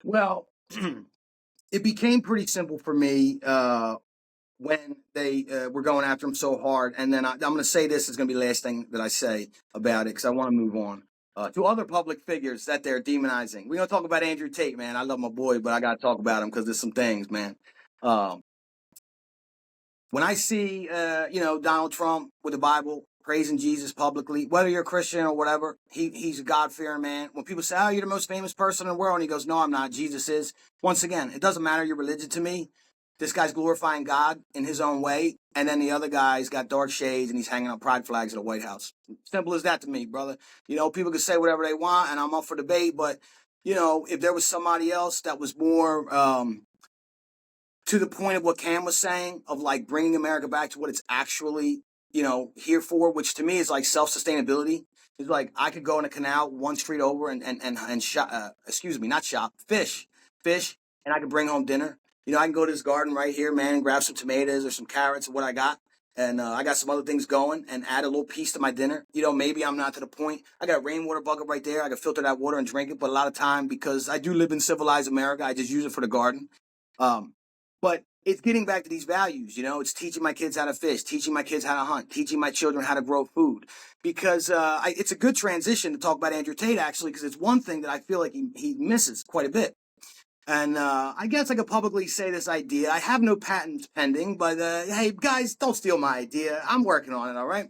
Well, it became pretty simple for me when they were going after him so hard. And then I'm going to say this is going to be the last thing that I say about it because I want to move on to other public figures that they're demonizing. We're going to talk about Andrew Tate, man. I love my boy, but I got to talk about him because there's some things, man. Um, when I see, Donald Trump with the Bible praising Jesus publicly, whether you're a Christian or whatever, he's a God-fearing man. When people say, oh, you're the most famous person in the world, and he goes, no, I'm not, Jesus is. Once again, it doesn't matter your religion to me. This guy's glorifying God in his own way, and then the other guy's got dark shades and he's hanging up pride flags at the White House. Simple as that to me, brother. People can say whatever they want, and I'm up for debate, but, if there was somebody else that was more to the point of what Cam was saying of like bringing America back to what it's actually, here for, which to me is like self-sustainability. It's like I could go in a canal one street over and shop, not shop, fish, and I could bring home dinner. I can go to this garden right here, man, and grab some tomatoes or some carrots or what I got. And I got some other things going and add a little piece to my dinner. Maybe I'm not to the point. I got a rainwater bucket right there. I can filter that water and drink it. But a lot of time, because I do live in civilized America, I just use it for the garden. But it's getting back to these values, it's teaching my kids how to fish, teaching my kids how to hunt, teaching my children how to grow food. Because it's a good transition to talk about Andrew Tate, actually, because it's one thing that I feel like he misses quite a bit. And I guess I could publicly say this idea. I have no patents pending, but hey, guys, don't steal my idea. I'm working on it, all right?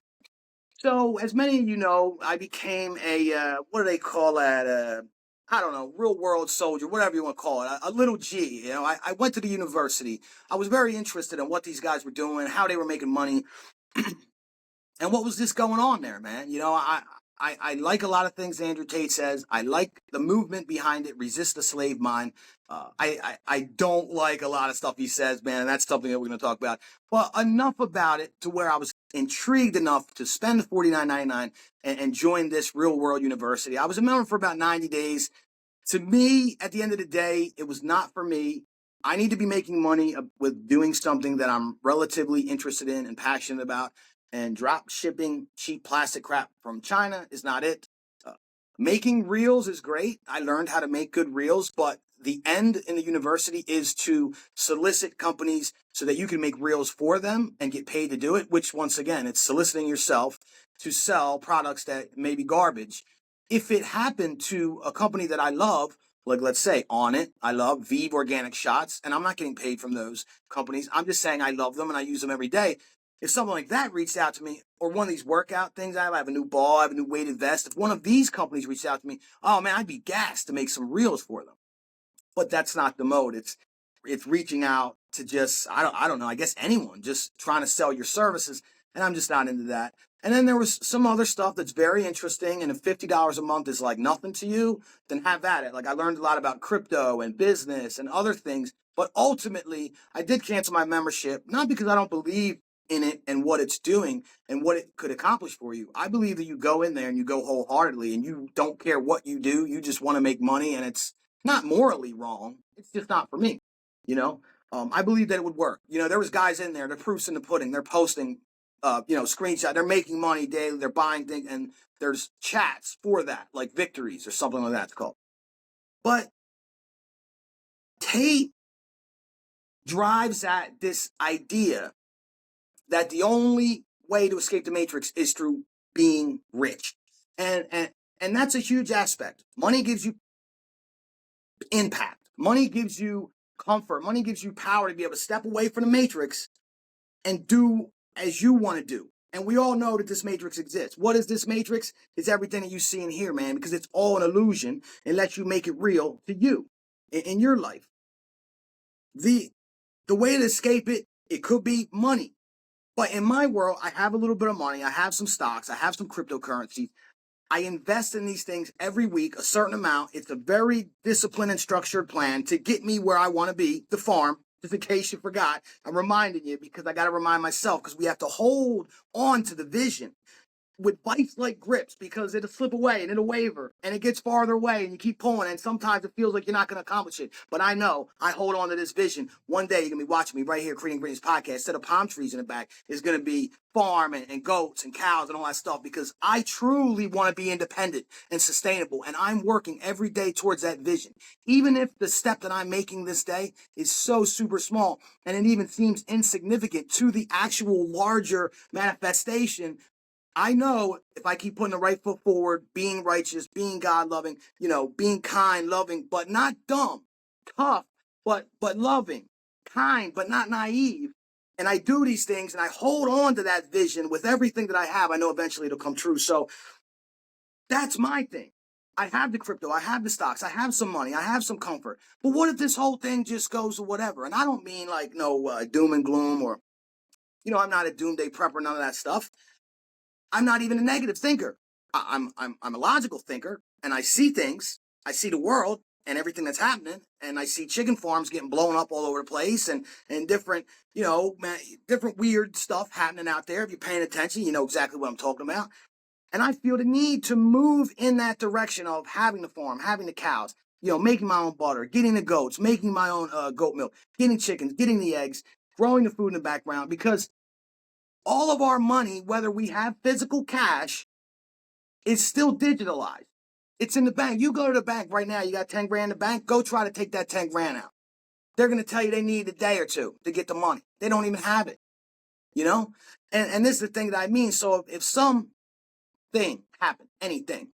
So, as many of you know, I became a, what do they call that? I don't know, real world soldier, whatever you want to call it, a little G. I went to the university. I was very interested in what these guys were doing, how they were making money, and what was this going on there, man. I like a lot of things Andrew Tate says. I like the movement behind it, resist the slave mind. I don't like a lot of stuff he says, man, and that's something that we're going to talk about. Well, enough about it to where I was intrigued enough to spend the $49.99 and join this real world university. I was a member for about 90 days. To me, at the end of the day, it was not for me. I need to be making money with doing something that I'm relatively interested in and passionate about. And drop shipping cheap plastic crap from China is not it. Making reels is great. I learned how to make good reels, but the end in the university is to solicit companies so that you can make reels for them and get paid to do it, which once again, it's soliciting yourself to sell products that may be garbage. If it happened to a company that I love, like let's say On It, I love Vive Organic Shots, and I'm not getting paid from those companies. I'm just saying I love them and I use them every day. If someone like that reached out to me, or one of these workout things, I have a new ball, I have a new weighted vest. If one of these companies reached out to me, oh man, I'd be gassed to make some reels for them. But that's not the mode. It's reaching out to just I don't know, I guess anyone just trying to sell your services, and I'm just not into that. And then there was some other stuff that's very interesting, and if $50 a month is like nothing to you, then have at it. Like I learned a lot about crypto and business and other things, but ultimately I did cancel my membership, not because I don't believe in it and what it's doing and what it could accomplish for you. I believe that you go in there and you go wholeheartedly and you don't care what you do. You just want to make money, and it's not morally wrong. It's just not for me. I believe that it would work. There was guys in there. They're proofs in the pudding. They're posting, screenshot. They're making money daily. They're buying things, and there's chats for that, like victories or something like that. It's called. But Tate drives at this idea that the only way to escape the matrix is through being rich. And that's a huge aspect. Money gives you impact. Money gives you comfort. Money gives you power to be able to step away from the matrix and do as you want to do. And we all know that this matrix exists. What is this matrix? It's everything that you see in here, man, because it's all an illusion. It lets you make it real to you in your life. The way to escape it, it could be money. But in my world, I have a little bit of money. I have some stocks. I have some cryptocurrency. I invest in these things every week, a certain amount. It's a very disciplined and structured plan to get me where I want to be, the farm. Just in case you forgot, I'm reminding you because I got to remind myself because we have to hold on to the vision. with vice-like grips because it'll slip away and it'll waver and it gets farther away and you keep pulling and sometimes it feels like you're not going to accomplish it. But I know I hold on to this vision. One day you're going to be watching me right here, Creating Greatness Podcast. Instead of palm trees in the back, is going to be farm and goats and cows and all that stuff because I truly want to be independent and sustainable. And I'm working every day towards that vision. Even if the step that I'm making this day is so super small and it even seems insignificant to the actual larger manifestation, I know if I keep putting the right foot forward, being righteous, being God loving, being kind, loving, but not dumb, tough, but loving, kind, but not naive. And I do these things and I hold on to that vision with everything that I have. I know eventually it'll come true. So that's my thing. I have the crypto, I have the stocks, I have some money, I have some comfort. But what if this whole thing just goes to whatever? And I don't mean like doom and gloom or, I'm not a doomsday prepper, none of that stuff. I'm not even a negative thinker. I'm a logical thinker, and I see things. I see the world and everything that's happening, and I see chicken farms getting blown up all over the place, and different different weird stuff happening out there. If you're paying attention, you know exactly what I'm talking about. And I feel the need to move in that direction of having the farm, having the cows, making my own butter, getting the goats, making my own goat milk, getting chickens, getting the eggs, growing the food in the background, because all of our money, whether we have physical cash, is still digitalized. It's in the bank. You go to the bank right now, you got 10 grand in the bank, go try to take that 10 grand out. They're going to tell you they need a day or two to get the money. They don't even have it, And this is the thing that I mean. So if some thing happened, anything,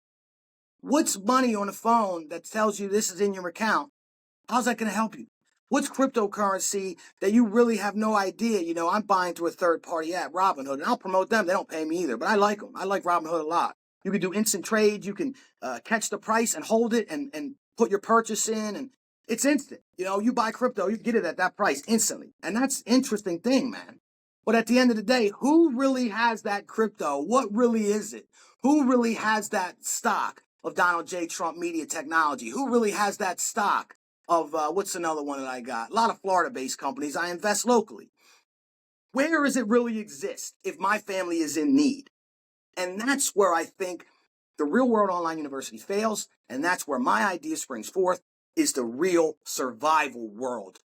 what's money on the phone that tells you this is in your account? How's that going to help you? What's cryptocurrency that you really have no idea? I'm buying through a third-party app, Robinhood, and I'll promote them. They don't pay me either, but I like them. I like Robinhood a lot. You can do instant trades. You can catch the price and hold it and put your purchase in, and it's instant. You buy crypto, you get it at that price instantly. And that's an interesting thing, man. But at the end of the day, who really has that crypto? What really is it? Who really has that stock of Donald J. Trump Media Technology? Who really has that stock of what's another one that I got? A lot of Florida-based companies. I invest locally. Where does it really exist if my family is in need? And that's where I think the Real World Online University fails, and that's where my idea springs forth, is the real survival world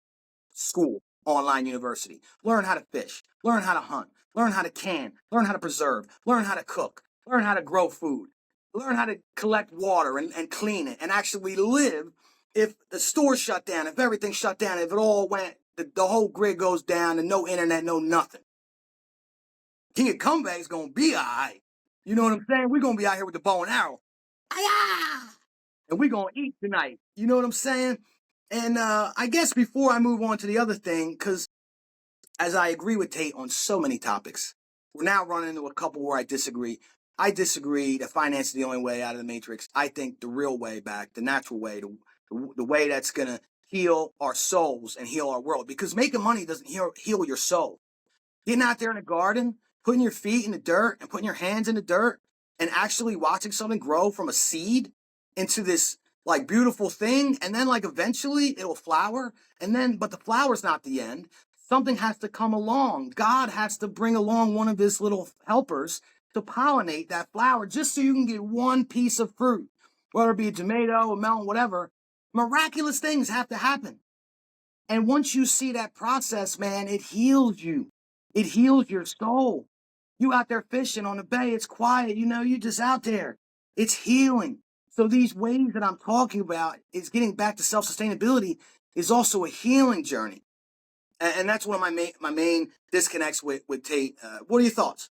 school online university. Learn how to fish, learn how to hunt, learn how to can, learn how to preserve, learn how to cook, learn how to grow food, learn how to collect water and clean it, and actually live if the store shut down, if everything shut down, if it all went, the whole grid goes down and no internet, no nothing. Kingacomebakks gonna be all right. You know what I'm saying? We're gonna be out here with the bow and arrow. Ay-ya! And we're gonna eat tonight. You know what I'm saying? And I guess before I move on to the other thing, because as I agree with Tate on so many topics, we're now running into a couple where I disagree. I disagree that finance is the only way out of the matrix. I think the real way back, the natural way, the way that's going to heal our souls and heal our world. Because making money doesn't heal your soul. Getting out there in the garden, putting your feet in the dirt and putting your hands in the dirt and actually watching something grow from a seed into this like beautiful thing. And then like eventually it'll flower. But the flower's not the end. Something has to come along. God has to bring along one of his little helpers to pollinate that flower just so you can get one piece of fruit, whether it be a tomato, a melon, whatever. Miraculous things have to happen. And once you see that process, man, it heals you. It heals your soul. You out there fishing on the bay, it's quiet, you're just out there. It's healing. So these ways that I'm talking about is getting back to self-sustainability is also a healing journey. And that's one of my main disconnects with Tate. What are your thoughts?